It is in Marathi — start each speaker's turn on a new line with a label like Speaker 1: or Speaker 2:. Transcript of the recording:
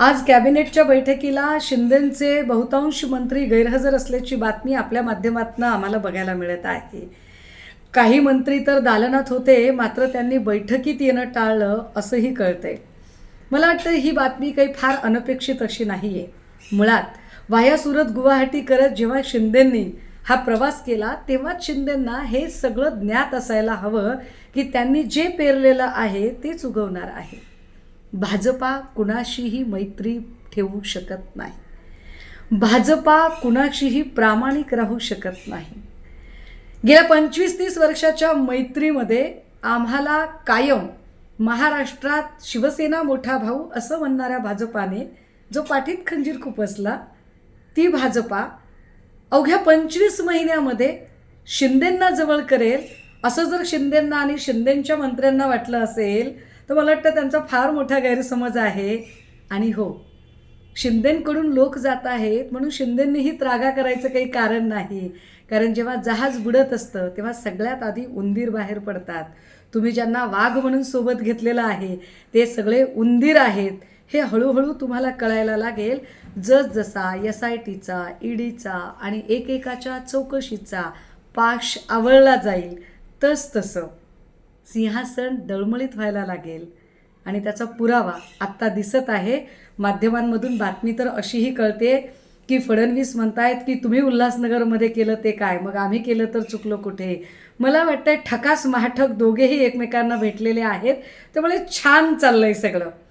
Speaker 1: आज कॅबिनेटच्या बैठकीला शिंदेंचे बहुतांश मंत्री गैरहजर असल्याची बातमी आपल्या माध्यमातून आम्हाला बघायला मिळत आहे. काही मंत्री तर दालनात होते, मात्र त्यांनी बैठकीत येणं टाळलं असंही कळतंय. मला वाटतं ही बातमी काही फार अनपेक्षित अशी नाही आहे. मुळात वाया सुरत गुवाहाटी करत जेव्हा शिंदेंनी हा प्रवास केला तेव्हाच शिंदेंना हे सगळं ज्ञात असायला हवं की त्यांनी जे पेरलेलं आहे तेच उगवणार आहे. भाजपा कुणाशीही मैत्री ठेवू शकत नाही. भाजपा कुणाशीही प्रामाणिक राहू शकत नाही. गेल्या 25-30 वर्षाच्या मैत्रीमध्ये आम्हाला कायम महाराष्ट्रात शिवसेना मोठा भाऊ असं म्हणणाऱ्या भाजपाने जो पाठीत खंजीर खुपसला, ती भाजपा अवघ्या 25 महिन्यामध्ये शिंदेंना जवळ करेल असं जर शिंदेंना आणि शिंदेंच्या मंत्र्यांना वाटलं असेल तर मला वाटतं त्यांचा फार मोठा गैरसमज आहे. आणि हो, शिंदेंकडून लोक जात आहेत म्हणून शिंदेंनीही त्रागा करायचं काही कारण नाही. कारण जेव्हा जहाज बुडत असतं तेव्हा सगळ्यात आधी उंदीर बाहेर पडतात. तुम्ही ज्यांना वाघ म्हणून सोबत घेतलेलं आहे ते सगळे उंदीर आहेत हे हळूहळू तुम्हाला कळायला लागेल. जसजसा SITचा, EDचा आणि एकेकाच्या चौकशीचा पाश आवळला जाईल तसतसं सिंहासन डळमळीत व्हायला लागेल. आणि त्याचा पुरावा आत्ता दिसत आहे. माध्यमांमधून बातमी तर अशीही कळते की फडणवीस म्हणतायत की तुम्ही उल्हासनगरमध्ये केलं ते काय, मग आम्ही केलं तर चुकलो कुठे. मला वाटतंय ठकास महाठक दोघेही एकमेकांना भेटलेले आहेत, त्यामुळे छान चाललंय सगळं.